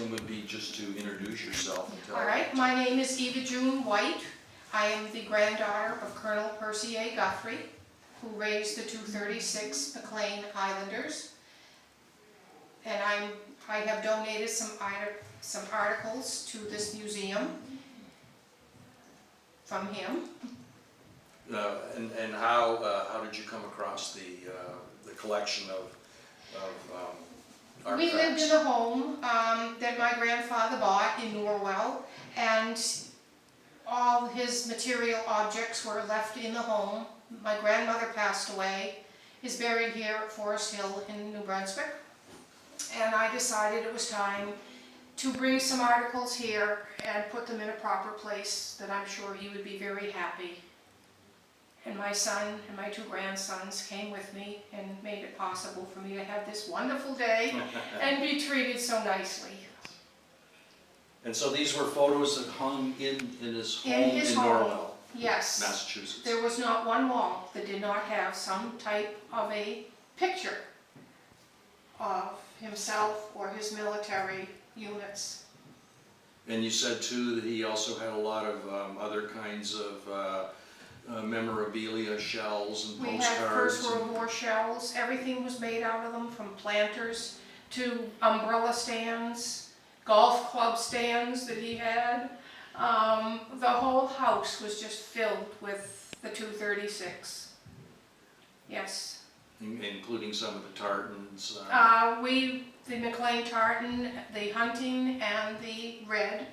thing would be just to introduce yourself and tell. All right, my name is Eva June White. I am the granddaughter of Colonel Percy Guthrie, who raised the 236 McLean Highlanders. And I have donated some articles to this museum from him. And how did you come across the collection of artifacts? We lived in a home that my grandfather bought in Norwell, and all his material objects were left in the home. My grandmother passed away, is buried here at Forest Hill in New Brunswick, and I decided it was time to bring some articles here and put them in a proper place that I'm sure he would be very happy. And my son and my two grandsons came with me and made it possible for me to have this wonderful day and be treated so nicely. And so these were photos that hung in his home In his home, Norwell, yes. Massachusetts. There was not one wall that did not have some type of a picture of himself or his military units. And you said too that he also had a lot of other kinds of memorabilia, shells and We postcards. had First World War shells. Everything was made out of them, from planters to umbrella stands, golf club stands that he had. The whole house was just filled with the 236. Yes. Including some of the tartans. The McLean tartan, the hunting, and the red,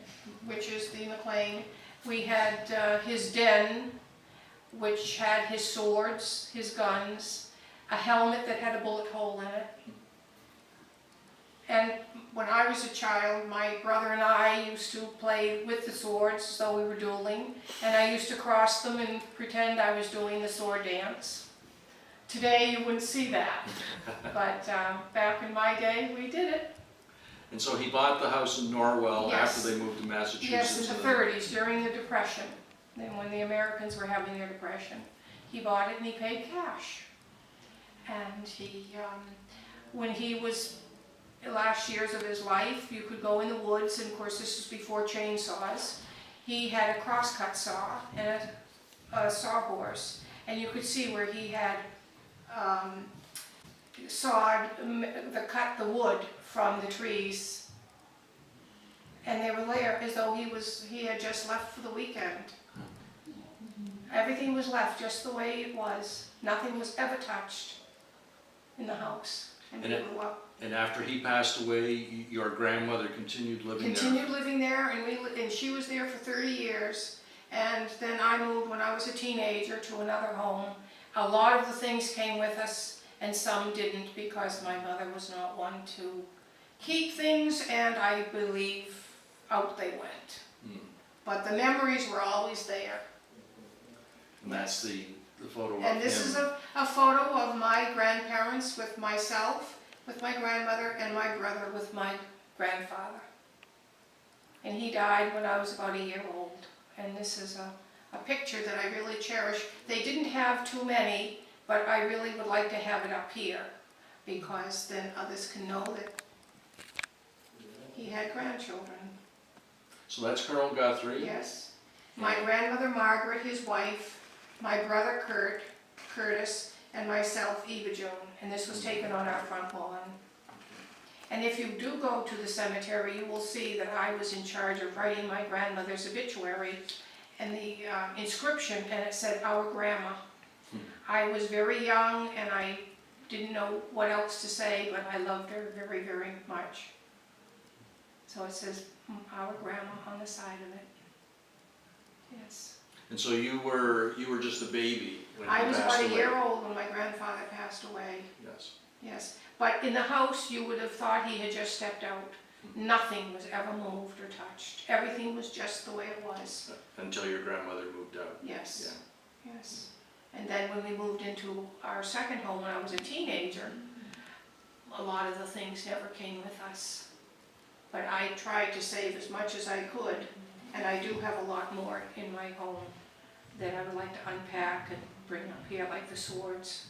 which is the McLean. We had his den, which had his swords, his guns, a helmet that had a bullet hole in it. And when I was a child, my brother and I used to play with the swords as though we were dueling, and I used to cross them and pretend I was doing the sword dance. Today you wouldn't see that, but back in my day we did it. And so he bought the house in Norwell Yes. after they moved to Massachusetts. Yes, in the 30s, during the Depression, then when the Americans were having their Depression. He bought it and he paid cash. And he, when he was the last years of his life, you could go in the woods, and of course this was before chainsaws. He had a crosscut saw and a sawhorse, and you could see where he had cut the wood from the trees, and they were there as though he had just left for the weekend. Everything was left just the way it was. Nothing was ever touched in the house. And he grew up. And after he passed away, your grandmother continued living there? Continued living there, and she was there for 30 years. And then I moved when I was a teenager to another home. A lot of the things came with us, and some didn't, because my mother was not one to keep things, and I believe out they went. But the memories were always there. And that's the photo of him. And this is a photo of my grandparents with myself, with my grandmother, and my brother with my grandfather. And he died when I was about a year old. And this is a picture that I really cherish. They didn't have too many, but I really would like to have it up here, because then others can know that he had grandchildren. So that's Colonel Guthrie. Yes. My grandmother Margaret, his wife, my brother Curtis, and myself, Eva June. And this was taken on our front lawn. And if you do go to the cemetery, you will see that I was in charge of writing my grandmother's obituary and the inscription, and it said, "Our Grandma." I was very young and I didn't know what else to say, but I loved her very, very much. So it says, "Our Grandma" on the side of it. Yes. And so you were just a baby when he I was passed about away. a year old when my grandfather passed away. Yes. Yes. But in the house, you would have thought he had just stepped out. Nothing was ever moved or touched. Everything was just the way it was. Until your grandmother moved out. Yes. Yes. And then when we moved into our second home when I was a teenager, a lot of the things never came with us. But I tried to save as much as I could, and I do have a lot more in my home that I would like to unpack and bring up here, like the swords.